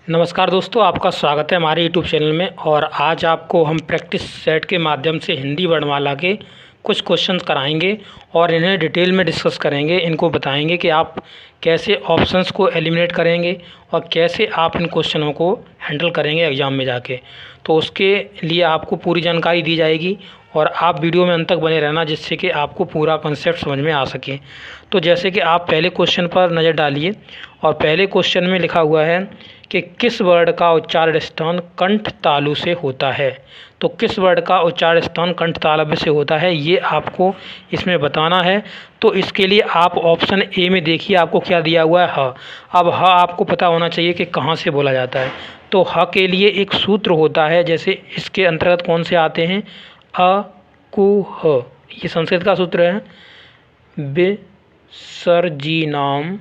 नमस्कार दोस्तों, आपका स्वागत है हमारे यूट्यूब चैनल में। और आज आपको हम प्रैक्टिस सेट के माध्यम से हिंदी वर्णमाला के कुछ क्वेश्चंस कराएंगे और इन्हें डिटेल में डिस्कस करेंगे। इनको बताएंगे कि आप कैसे ऑप्शंस को एलिमिनेट करेंगे और कैसे आप इन क्वेश्चनों को हैंडल करेंगे एग्ज़ाम में जाके। तो उसके लिए आपको पूरी जानकारी दी जाएगी और आप वीडियो में अंत तक बने रहना, जिससे कि आपको पूरा कंसेप्ट समझ में आ सके। तो जैसे कि आप पहले क्वेश्चन पर नज़र डालिए और पहले क्वेश्चन में लिखा हुआ है कि किस वर्ड का उच्चारण स्थान कंठ तालु से होता है। तो किस वर्ड का उच्चारण स्थान कंठ तालव्य से होता है, ये आपको इसमें बताना है। तो इसके लिए आप ऑप्शन ए में देखिए, आपको क्या दिया हुआ है, ह। अब ह आपको पता होना चाहिए कि कहाँ से बोला जाता है। तो ह के लिए एक सूत्र होता है, जैसे इसके अंतर्गत कौन से आते हैं, अ कु ह। ये संस्कृत का सूत्र है, विसर्जिनाम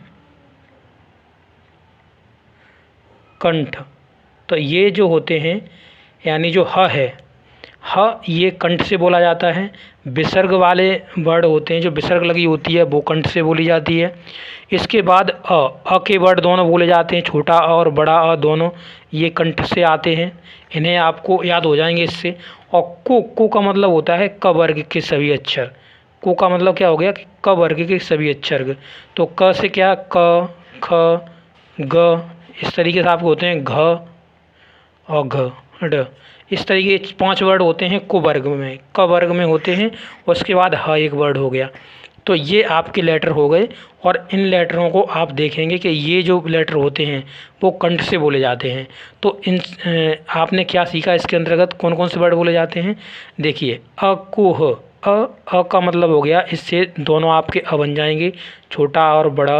कंठ। तो ये जो होते हैं, यानी जो ह है, ह ये कंठ से बोला जाता है। विसर्ग वाले वर्ड होते हैं, जो विसर्ग लगी होती है वो कंठ से बोली जाती है। इसके बाद अ के वर्ड दोनों बोले जाते हैं, छोटा अ और बड़ा अ दोनों, ये कंठ से आते हैं। इन्हें आपको याद हो जाएंगे इससे। और को का मतलब होता है क वर्ग के सभी अक्षर। को का मतलब क्या हो गया कि क वर्ग के सभी अक्षर। तो क से क्या, क ख ग, इस तरीके से आपको होते हैं घ और घ ड। इस तरीके के 5 वर्ड होते हैं को वर्ग में, क वर्ग में होते हैं। उसके बाद ह एक वर्ड हो गया। तो ये आपके लेटर हो गए और इन लेटरों को आप देखेंगे कि ये जो लेटर होते हैं वो कंठ से बोले जाते हैं। तो इन आपने क्या सीखा, इसके अंतर्गत कौन कौन से वर्ड बोले जाते हैं। देखिए, अ को ह, अ का मतलब हो गया, इससे दोनों आपके अ बन जाएंगे, छोटा और बड़ा।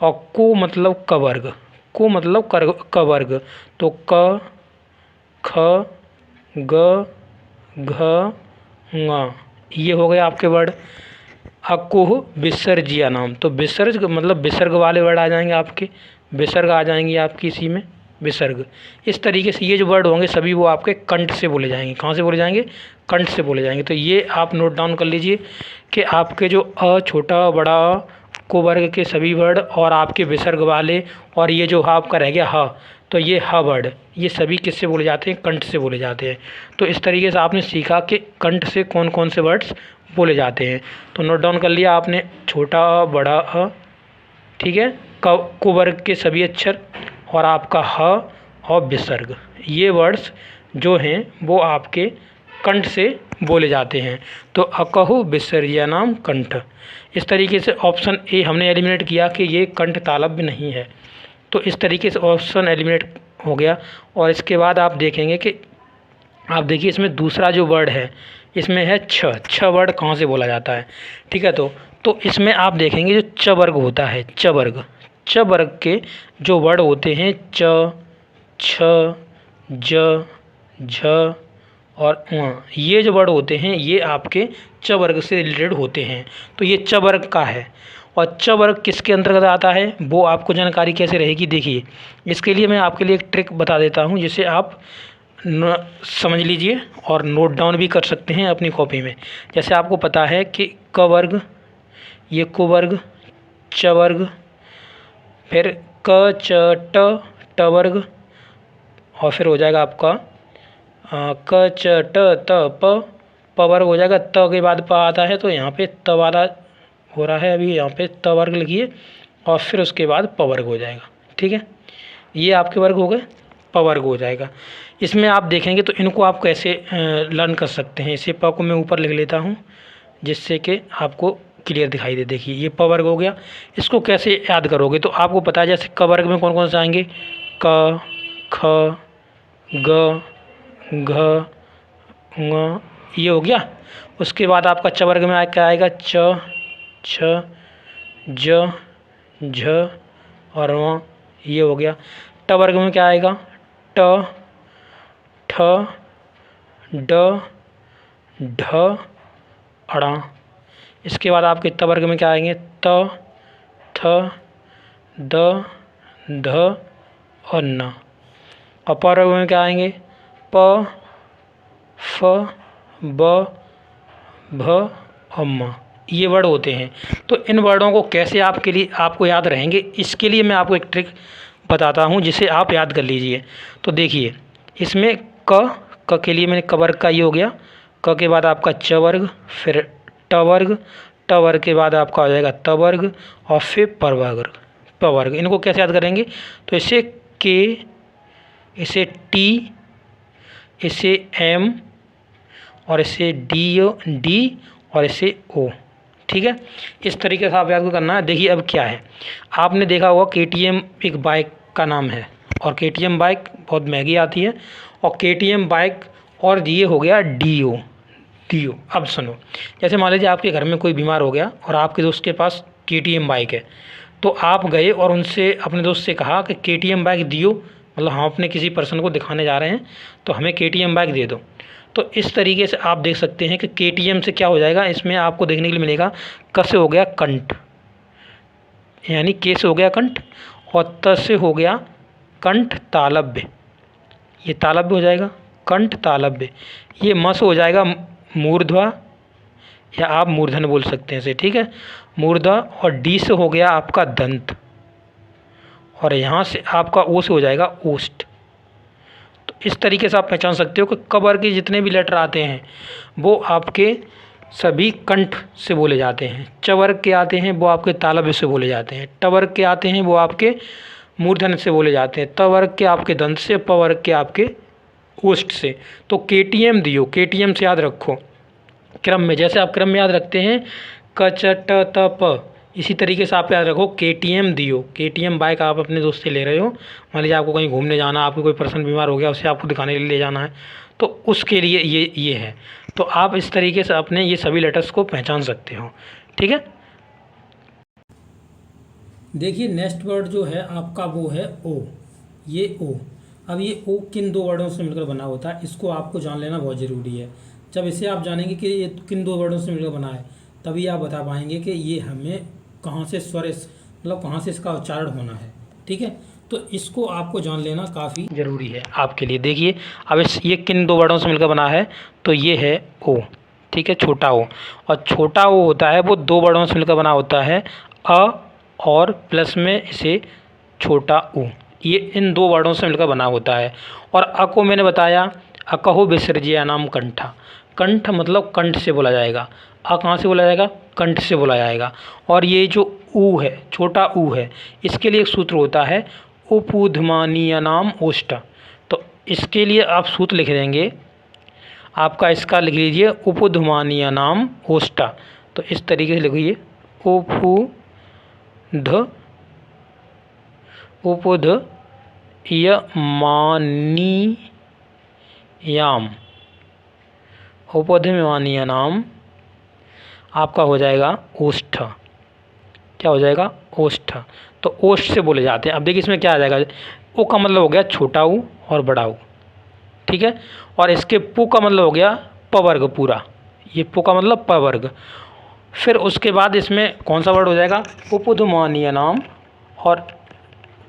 और को मतलब क वर्ग, को मतलब क वर्ग। तो क ख ग घ ङ, ये हो गए आपके वर्ड। अकुह विसर्जिया नाम, तो विसर्ग मतलब विसर्ग वाले वर्ड आ जाएंगे आपके, विसर्ग आ जाएंगी आपकी इसी में, विसर्ग। इस तरीके से ये जो वर्ड होंगे सभी वो आपके कंठ से बोले जाएंगे। कहाँ से बोले जाएंगे, कंठ से बोले जाएंगे। तो ये आप नोट डाउन कर लीजिए कि आपके जो अ, छोटा बड़ा अ, को वर्ग के सभी वर्ड और आपके विसर्ग वाले, और ये जो आपका रह गया ह, तो ये ह वर्ड, ये सभी किससे बोले जाते हैं, कंठ से बोले जाते हैं। तो इस तरीके से आपने सीखा कि कंठ से कौन कौन से वर्ड्स बोले जाते हैं। तो नोट डाउन कर लिया आपने, छोटा अ, बड़ा अ, ठीक है, को वर्ग के सभी अक्षर और आपका ह और विसर्ग, ये वर्ड्स जो हैं वो आपके कंठ से बोले जाते हैं। तो अकहु विसर्जिया नाम कंठ। इस तरीके से ऑप्शन ए हमने एलिमिनेट किया कि ये कंठ तालव्य नहीं है। तो इस तरीके से ऑप्शन एलिमिनेट हो गया। और इसके बाद आप देखेंगे कि आप देखिए इसमें दूसरा जो वर्ड है, इसमें है छ वर्ड कहाँ से बोला जाता है, ठीक है। तो इसमें आप देखेंगे जो च वर्ग होता है, च वर्ग के जो वर्ड होते हैं, च छ ज झ और ङ, ये जो वर्ड होते हैं ये आपके च वर्ग से रिलेटेड होते हैं। तो ये च वर्ग का है। और च वर्ग किसके अंतर्गत आता है वो आपको जानकारी कैसे रहेगी, देखिए इसके लिए मैं आपके लिए एक ट्रिक बता देता हूँ, जिसे आप समझ लीजिए और नोट डाउन भी कर सकते हैं अपनी कॉपी में। जैसे आपको पता है कि क वर्ग, ये को वर्ग, च वर्ग, फिर क च ट वर्ग, और फिर हो जाएगा आपका क च ट त प वर्ग हो जाएगा। त के बाद प आता है, तो यहाँ पे त वाला हो रहा है, अभी यहाँ पे त वर्ग लिखिए और फिर उसके बाद प वर्ग हो जाएगा, ठीक है। ये आपके वर्ग हो गए, प वर्ग हो जाएगा। इसमें आप देखेंगे तो इनको आप कैसे लर्न कर सकते हैं। इसे प को मैं ऊपर लिख लेता हूँ जिससे कि आपको क्लियर दिखाई दे। देखिए ये प वर्ग हो गया। इसको कैसे याद करोगे, तो आपको पता है जैसे क वर्ग में कौन कौन से आएंगे, क ख ग घ ङ, ये हो गया। उसके बाद आपका च वर्ग में क्या आएगा, च छ ज झ और व, ये हो गया। ट वर्ग में क्या आएगा, ट ठ ड ढ अड़ा। इसके बाद आपके त वर्ग में क्या आएंगे, त थ द ध और न। और प वर्ग में क्या आएंगे, प फ ब भ और म, ये वर्ड होते हैं। तो इन वर्डों को कैसे आपके लिए आपको याद रहेंगे, इसके लिए मैं आपको एक ट्रिक बताता हूँ जिसे आप याद कर लीजिए। तो देखिए, इसमें क के लिए मैंने क वर्ग का ये हो गया, क के बाद आपका च वर्ग, फिर ट वर्ग, ट वर्ग के बाद आपका हो जाएगा त वर्ग, और फिर प वर्ग। इनको कैसे याद करेंगे? तो इसे के, इसे टी, इसे एम, और इसे डी और इसे ओ। ठीक है, इस तरीके से आप याद करना है। देखिए अब क्या है, आपने देखा होगा KTM एक बाइक का नाम है, और KTM बाइक बहुत महंगी आती है, और KTM बाइक और ये हो गया डी ओ। अब सुनो, जैसे मान लीजिए आपके घर में कोई बीमार हो गया और आपके दोस्त के पास KTM बाइक है, तो आप गए और उनसे, अपने दोस्त से कहा कि KTM बाइक दियो, मतलब हम अपने किसी पर्सन को दिखाने जा रहे हैं तो हमें KTM बाइक दे दो। तो इस तरीके से आप देख सकते हैं कि KTM से क्या हो जाएगा, इसमें आपको देखने के लिए मिलेगा क से हो गया कंठ, यानी के से हो गया कंठ, और त से हो गया कंठ तालव्य, ये तालव्य हो जाएगा, कंठ तालव्य। ये म से हो जाएगा मूर्ध्वा, या आप मूर्धन बोल सकते हैं इसे, ठीक है, मूर्धा। और डी से हो गया आपका दंत, और यहाँ से आपका ओ से हो जाएगा ओष्ठ। तो इस तरीके से आप पहचान सकते हो कि क वर्ग के जितने भी लेटर आते हैं वो आपके सभी कंठ से बोले जाते हैं। च वर्ग के आते हैं वो आपके तालव्य से बोले जाते हैं। ट वर्ग के आते हैं वो आपके मूर्धन से बोले जाते हैं। त वर्ग के आपके दंत से, प वर्ग के आपके ओष्ठ से। तो KTM दियो, KTM से याद रखो क्रम में, जैसे आप क्रम में याद रखते हैं क च ट त प, इसी तरीके से आप याद रखो KTM दियो। KTM बाइक आप अपने दोस्त से ले रहे हो, मान लीजिए आपको कहीं घूमने जाना, आपको कोई पर्सन बीमार हो गया, उसे आपको दिखाने के लिए ले जाना है, तो उसके लिए ये है। तो आप इस तरीके से अपने ये सभी लेटर्स को पहचान सकते हो। ठीक है, देखिए नेक्स्ट वर्ड जो है आपका वो है ओ, ये ओ। अब ये ओ किन दो वर्डों से मिलकर बना होता है, इसको आपको जान लेना बहुत ज़रूरी है। जब इसे आप जानेंगे कि ये किन दो वर्डों से मिलकर बना है, तभी आप बता पाएंगे कि ये हमें कहाँ से स्वर, मतलब कहाँ से इसका उच्चारण होना है। ठीक है, तो इसको आपको जान लेना काफ़ी ज़रूरी है आपके लिए। देखिए अब ये किन दो वर्डों से मिलकर बना है, तो ये है ओ, ठीक है, छोटा ओ। और छोटा ओ होता है वो दो वर्डों से मिलकर बना होता है, अ और प्लस में इसे छोटा ऊ, ये इन दो वर्डों से मिलकर बना होता है। और अ को मैंने बताया, अकहो विसर्जया नाम कंठा, कंठ मतलब कंठ से बोला जाएगा। अ कहाँ से बोला जाएगा? कंठ से बोला जाएगा। और ये जो ऊ है, छोटा ऊ है, इसके लिए एक सूत्र होता है उपूधमानीय नाम ओष्ठ। तो इसके लिए आप सूत्र लिख देंगे, आपका इसका लिख लीजिए उपधमानीय नाम ओष्ठ। तो इस तरीके से लिखिए उपधमानीयाम, उपधमानीय नाम आपका हो जाएगा ओष्ठ। क्या हो जाएगा? ओष्ठ। तो ओष्ठ से बोले जाते हैं। अब देखिए इसमें क्या आ जाएगा, ओ का मतलब हो गया छोटा ऊ और बड़ा ऊ, ठीक है, और इसके पु का मतलब हो गया प वर्ग पूरा, ये पु का मतलब प वर्ग। फिर उसके बाद इसमें कौन सा वर्ड हो जाएगा? उपधमानीय नाम, और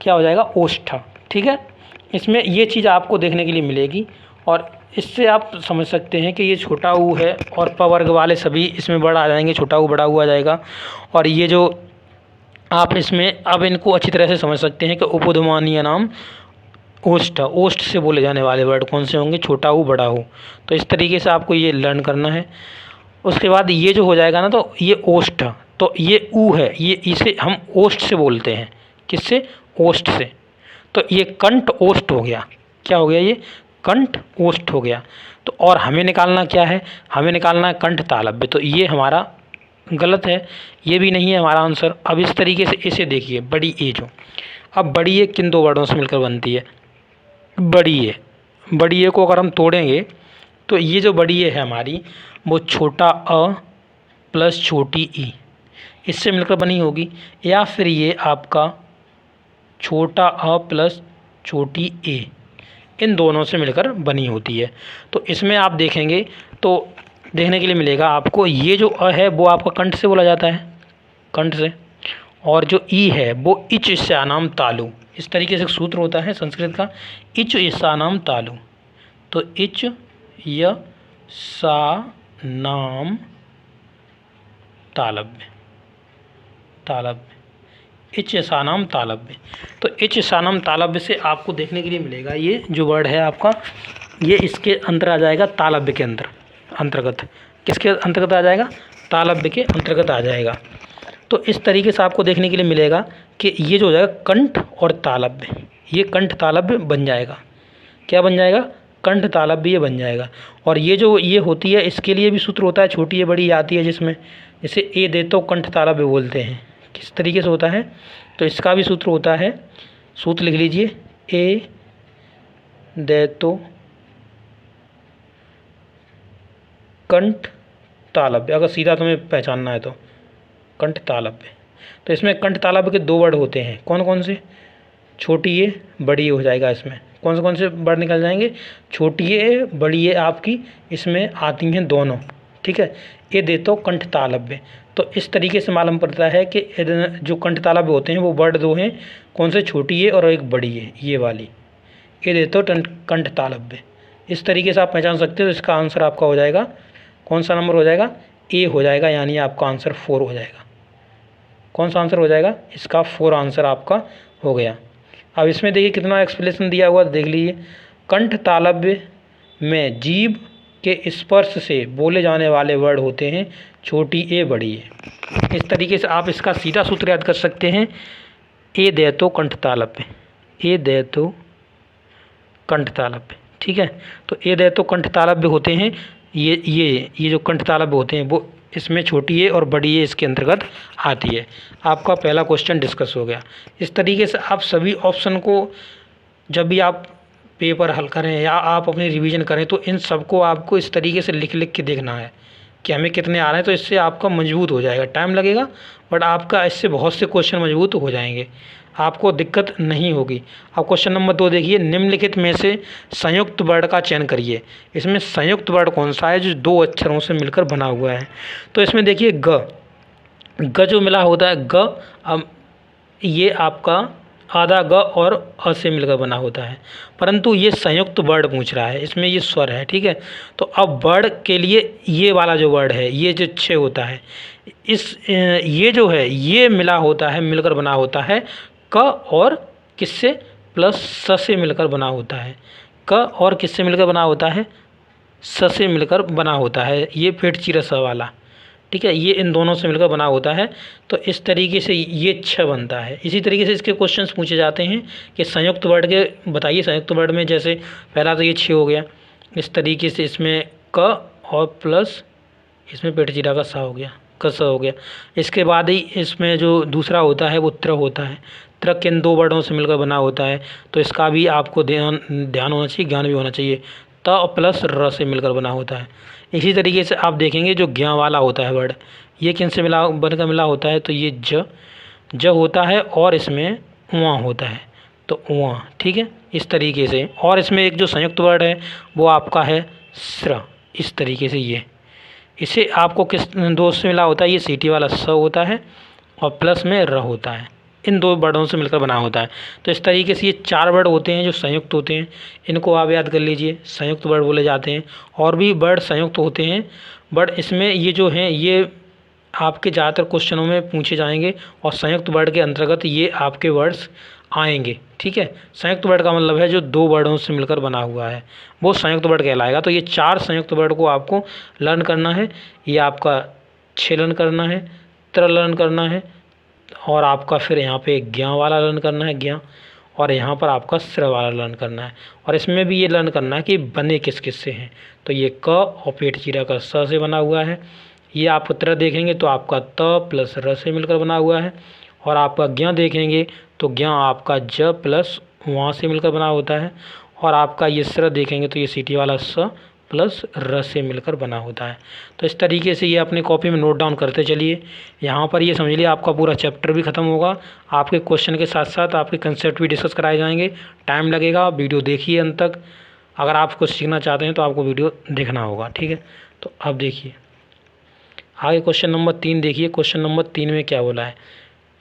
क्या हो जाएगा? ओष्ठ। ठीक है, इसमें ये चीज़ आपको देखने के लिए मिलेगी, और इससे आप समझ सकते हैं कि ये छोटा ऊ है, और प वर्ग वाले सभी इसमें बड़ा आ जाएंगे, छोटा ऊ बड़ा ऊ आ जाएगा। और ये जो आप इसमें अब इनको अच्छी तरह से समझ सकते हैं कि उपधमानीय नाम ओष्ठ, ओष्ठ से बोले जाने वाले वर्ड कौन से होंगे? छोटा ऊ बड़ा ऊ। तो इस तरीके से आपको ये लर्न करना है। उसके बाद ये जो हो जाएगा ना, तो ये ओष्ठ, तो ये ऊ है, ये इसे हम ओष्ठ से बोलते हैं। किससे? ओष्ठ से। तो ये कंठ ओष्ठ हो गया। क्या हो गया? ये कंठ ओष्ठ हो गया। तो और हमें निकालना क्या है? हमें निकालना है कंठ तालव्य। तो ये हमारा गलत है, ये भी नहीं है हमारा आंसर। अब इस तरीके से इसे देखिए, बड़ी ए जो, अब बड़ी ए किन दो वर्डों से मिलकर बनती है? बड़ी ए। बड़ी ए को अगर हम तोड़ेंगे तो ये जो बड़ी ए है हमारी, वो छोटा अ प्लस छोटी ई, इससे मिलकर बनी होगी। या फिर ये आपका छोटा अ प्लस छोटी ए, इन दोनों से मिलकर बनी होती है। तो इसमें आप देखेंगे तो देखने के लिए मिलेगा आपको, ये जो अ है वो आपका कंठ से बोला जाता है, कंठ से, और जो ई है वो इच ईशानाम तालु, इस तरीके से एक सूत्र होता है संस्कृत का, इच ईशानाम तालु। तो इच य सा नाम तालव्य, तालव्य, इच सानाम तालव्य। तो इच सानाम तालव्य से आपको देखने के लिए मिलेगा ये जो वर्ड है आपका, ये इसके अंदर आ जाएगा तालव्य के अंतर्गत। किसके अंतर्गत आ जाएगा? तालव्य के अंतर्गत आ जाएगा। तो इस तरीके से आपको देखने के लिए मिलेगा कि ये जो हो जाएगा कंठ और तालव्य, ये कंठ तालव्य बन जाएगा। क्या बन जाएगा? कंठ तालव्य ये बन जाएगा। और ये जो ये होती है इसके लिए भी सूत्र होता है, छोटी है बड़ी आती है, जिसमें जैसे ए दे तो कंठ तालव्य बोलते हैं। किस तरीके से होता है? तो इसका भी सूत्र होता है, सूत्र लिख लीजिए, ए दे तो कंठ तालव्य। अगर सीधा तुम्हें पहचानना है तो कंठ तालव्य। तो इसमें कंठ तालव्य के दो वर्ड होते हैं, कौन कौन से? छोटी ए बड़ी ए हो जाएगा। इसमें कौन से वर्ड निकल जाएंगे? छोटी ए बड़ी ए आपकी इसमें आती हैं दोनों, ठीक है। ये दे तो कंठ तालव्य। तो इस तरीके से मालूम पड़ता है कि जो कंठ तालव्य होते हैं वो वर्ड दो हैं, कौन से? छोटी ए और एक बड़ी ए, ये वाली। ये दे तो कंठ तालव्य। इस तरीके से आप पहचान सकते हो। इसका आंसर आपका हो जाएगा, कौन सा नंबर हो जाएगा? ए हो जाएगा, यानी आपका आंसर 4 हो जाएगा। कौन सा आंसर हो जाएगा? इसका 4 आंसर आपका हो गया। अब इसमें देखिए कितना एक्सप्लेनेशन दिया हुआ, देख लीजिए। कंठ तालव्य में जीभ के स्पर्श से बोले जाने वाले वर्ड होते हैं छोटी ए बड़ी ए। इस तरीके से आप इसका सीधा सूत्र याद कर सकते हैं, ए दे तो कंठ तालव्य, ए दे तो कंठ तालव्य, ठीक है। तो ए दे तो कंठ तालव्य होते हैं, ये जो कंठ तालव्य होते हैं वो इसमें छोटी ए और बड़ी ए इसके अंतर्गत आती है। आपका पहला क्वेश्चन डिस्कस हो गया। इस तरीके से आप सभी ऑप्शन को जब भी आप पेपर हल करें या आप अपनी रिवीजन करें तो इन सबको आपको इस तरीके से लिख के देखना है कि हमें कितने आ रहे हैं। तो इससे आपका मजबूत हो जाएगा, टाइम लगेगा बट आपका इससे बहुत से क्वेश्चन मजबूत हो जाएंगे, आपको दिक्कत नहीं होगी। अब क्वेश्चन नंबर 2 देखिए, निम्नलिखित में से संयुक्त वर्ड का चयन करिए। इसमें संयुक्त वर्ड कौन सा है जो 2 अक्षरों से मिलकर बना हुआ है? तो इसमें देखिए ग जो मिला होता है ग, अब ये आपका आधा ग और अ से मिलकर बना होता है, परंतु ये संयुक्त वर्ड पूछ रहा है, इसमें ये स्वर है, ठीक है। तो अब वर्ड के लिए ये वाला जो वर्ड है, ये जो 6 होता है, ये जो है ये मिला होता है, मिलकर बना होता है क और किससे? प्लस स से मिलकर बना होता है। क और किससे मिलकर बना होता है? स से मिलकर बना होता है, ये पेट चिर स वाला, ठीक है। ये इन दोनों से मिलकर बना होता है। तो इस तरीके से ये 6 बनता है। इसी तरीके से इसके क्वेश्चंस पूछे जाते हैं कि संयुक्त वर्ड के बताइए। संयुक्त वर्ड में जैसे पहला तो ये 6 हो गया, इस तरीके से इसमें क और प्लस इसमें पेट चिरा का सा हो गया, क स हो गया। इसके बाद ही इसमें जो दूसरा होता है वो त्र होता है। त्र किन 2 वर्डों से मिलकर बना होता है? तो इसका भी आपको ध्यान होना चाहिए, ज्ञान भी होना चाहिए। त प्लस र से मिलकर बना होता है। इसी तरीके से आप देखेंगे जो ज्ञ वाला होता है वर्ड, ये किन से बनकर मिला होता है? तो ये ज होता है और इसमें वहाँ होता है, तो वहाँ, ठीक है। इस तरीके से, और इसमें एक जो संयुक्त वर्ड है वो आपका है स्र। इस तरीके से ये इसे आपको किस 2 से मिला होता है? ये सीटी वाला स होता है और प्लस में र होता है, इन 2 वर्डों से मिलकर बना होता है। तो इस तरीके से ये 4 वर्ड होते हैं जो संयुक्त होते हैं, इनको आप याद कर लीजिए, संयुक्त वर्ड बोले जाते हैं। और भी वर्ड संयुक्त होते हैं बट इसमें ये जो हैं ये आपके ज़्यादातर क्वेश्चनों में पूछे जाएंगे और संयुक्त वर्ड के अंतर्गत ये आपके वर्ड्स आएंगे, ठीक है। संयुक्त वर्ड का मतलब है जो 2 वर्डों से मिलकर बना हुआ है वो संयुक्त वर्ड कहलाएगा। तो ये 4 संयुक्त वर्ड को आपको लर्न करना है। ये आपका 6 लर्न करना है, त्र लर्न करना है, और आपका फिर यहाँ पे ज्ञ वाला लर्न करना है, ज्ञ, और यहाँ पर आपका स्र वाला लर्न करना है। और इसमें भी ये लर्न करना है कि बने किस किस से हैं। तो ये क और पेट चीरा का स से बना हुआ है। ये आप त्र देखेंगे तो आपका त प्लस र से मिलकर बना हुआ है। और आपका ज्ञ देखेंगे तो ज्ञ आपका ज प्लस वहाँ से मिलकर बना होता है। और आपका ये स्र देखेंगे तो ये सीटी वाला स प्लस र से मिलकर बना होता है। तो इस तरीके से ये अपने कॉपी में नोट डाउन करते चलिए। यहाँ पर ये समझ लिए आपका पूरा चैप्टर भी ख़त्म होगा, आपके क्वेश्चन के साथ साथ आपके कंसेप्ट भी डिस्कस कराए जाएंगे। टाइम लगेगा, वीडियो देखिए अंत तक। अगर आप कुछ सीखना चाहते हैं तो आपको वीडियो देखना होगा, ठीक है। तो अब देखिए आगे क्वेश्चन नंबर 3 देखिए। क्वेश्चन नंबर 3 में क्या बोला है?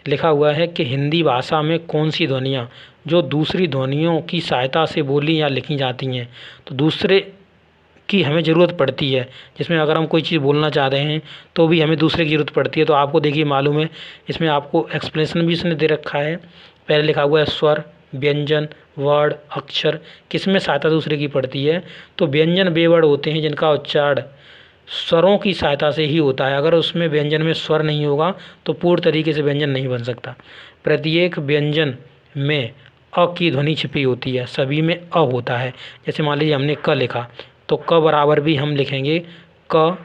लिखा हुआ है कि हिंदी भाषा में कौन सी ध्वनियाँ जो दूसरी ध्वनियों की सहायता से बोली या लिखी जाती हैं? तो दूसरे की हमें ज़रूरत पड़ती है, जिसमें अगर हम कोई चीज़ बोलना चाह रहे हैं तो भी हमें दूसरे की ज़रूरत पड़ती है। तो आपको देखिए मालूम है, इसमें आपको एक्सप्लेनेशन भी इसने दे रखा है। पहले लिखा हुआ है स्वर, व्यंजन, वर्ड, अक्षर, किसमें सहायता दूसरे की पड़ती है। तो व्यंजन वे वर्ड होते हैं जिनका उच्चारण स्वरों की सहायता से ही होता है। अगर उसमें व्यंजन में स्वर नहीं होगा तो पूर्ण तरीके से व्यंजन नहीं बन सकता। प्रत्येक व्यंजन में अ की ध्वनि छिपी होती है, सभी में अ होता है। जैसे मान लीजिए हमने क लिखा तो क बराबर भी हम लिखेंगे क,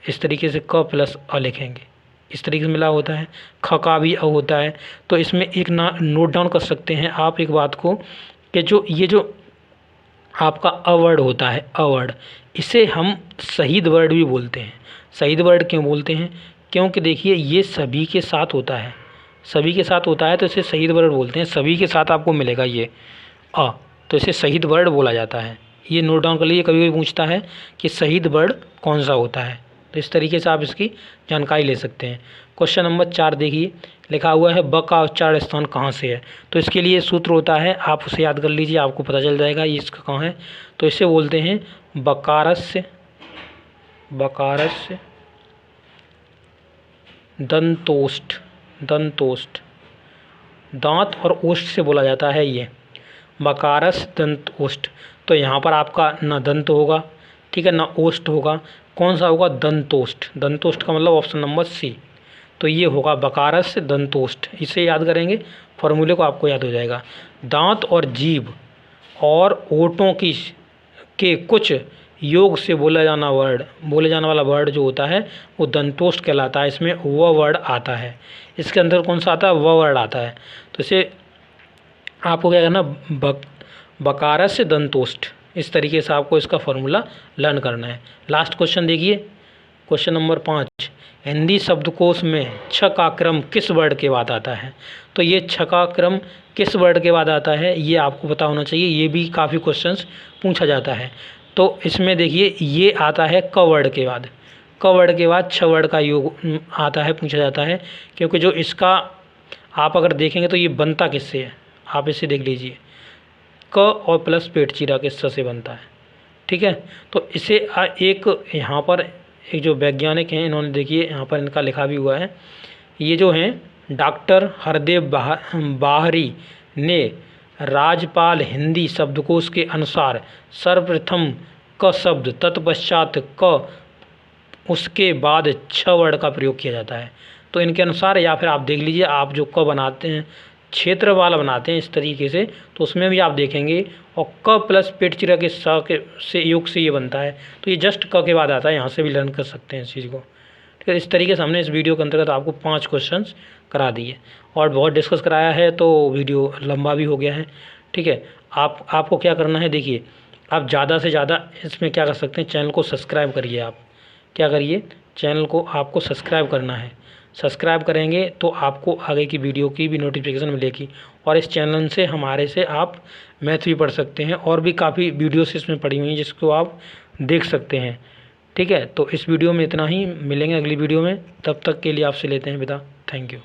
इस तरीके से क प्लस अ लिखेंगे, इस तरीके से मिला होता है। ख का भी अ होता है। तो इसमें एक नोट डाउन कर सकते हैं आप एक बात को कि जो आपका अ वर्ड होता है, अ वर्ड, इसे हम शहीद वर्ड भी बोलते हैं। शहीद वर्ड क्यों बोलते हैं? क्योंकि देखिए ये सभी के साथ होता है, सभी के साथ होता है तो इसे शहीद वर्ड बोलते हैं। सभी के साथ आपको मिलेगा ये अ, तो इसे शहीद वर्ड बोला जाता है। ये नोट डाउन कर लीजिए, कभी कभी पूछता है कि शहीद वर्ड कौन सा होता है, तो इस तरीके से आप इसकी जानकारी ले सकते हैं। क्वेश्चन नंबर 4 देखिए, लिखा हुआ है ब का उच्चारण स्थान कहाँ से है। तो इसके लिए सूत्र होता है, आप उसे याद कर लीजिए, आपको पता चल जाएगा ये इसका कहाँ है। तो इसे बोलते हैं बकारस्य, बकारस्य दंतोष्ठ, दंतोष्ठ, दांत और ओष्ठ से बोला जाता है ये बकारस दंत ओष्ठ। तो यहाँ पर आपका न दंत होगा, ठीक है, ना ओष्ठ होगा, कौन सा होगा? दंतोष्ठ। दंतोष्ठ का मतलब ऑप्शन नंबर सी। तो ये होगा बकारस दंतोष्ठ। इसे याद करेंगे, फॉर्मूले को आपको याद हो जाएगा। दांत और जीभ और ओठों की के कुछ योग से बोला जाना वर्ड, बोले जाने वाला वर्ड जो होता है वो दंतोष्ठ कहलाता है। इसमें व वर्ड आता है, इसके अंदर कौन सा आता है? व वर्ड आता है। तो इसे आपको क्या करना, बकारस दंतोष्ठ, इस तरीके से आपको इसका फॉर्मूला लर्न करना है। लास्ट क्वेश्चन देखिए, क्वेश्चन नंबर 5, हिंदी शब्दकोश में छ का क्रम किस वर्ड के बाद आता है। तो ये छ का क्रम किस वर्ड के बाद आता है ये आपको पता होना चाहिए, ये भी काफ़ी क्वेश्चंस पूछा जाता है। तो इसमें देखिए ये आता है क वर्ड के बाद, क वर्ड के बाद छ वर्ड का योग आता है, पूछा जाता है। क्योंकि जो इसका आप अगर देखेंगे तो ये बनता किससे है, आप इसे देख लीजिए, क और प्लस पेट चीरा के स से बनता है, ठीक है। तो इसे एक यहाँ पर एक जो वैज्ञानिक हैं इन्होंने देखिए यहाँ पर इनका लिखा भी हुआ है, ये जो हैं डॉक्टर हरदेव बाहरी ने राजपाल हिंदी शब्दकोश के अनुसार सर्वप्रथम क शब्द तत्पश्चात क उसके बाद छ वर्ड का प्रयोग किया जाता है। तो इनके अनुसार, या फिर आप देख लीजिए, आप जो क बनाते हैं क्षेत्र वाला बनाते हैं इस तरीके से, तो उसमें भी आप देखेंगे और क प्लस पेट चिरा के स के से योग से ये बनता है। तो ये जस्ट क के बाद आता है, यहाँ से भी लर्न कर सकते हैं इस चीज़ को, ठीक है। इस तरीके से हमने इस वीडियो के अंतर्गत आपको 5 क्वेश्चंस करा दिए और बहुत डिस्कस कराया है, तो वीडियो लंबा भी हो गया है, ठीक है। आपको क्या करना है, देखिए आप ज़्यादा से ज़्यादा इसमें क्या कर सकते हैं, चैनल को सब्सक्राइब करिए। आप क्या करिए, चैनल को आपको सब्सक्राइब करना है। सब्सक्राइब करेंगे तो आपको आगे की वीडियो की भी नोटिफिकेशन मिलेगी। और इस चैनल से हमारे से आप मैथ भी पढ़ सकते हैं, और भी काफ़ी वीडियोस इसमें पड़ी हुई हैं जिसको आप देख सकते हैं, ठीक है। तो इस वीडियो में इतना ही, मिलेंगे अगली वीडियो में, तब तक के लिए आपसे लेते हैं विदा। Thank you.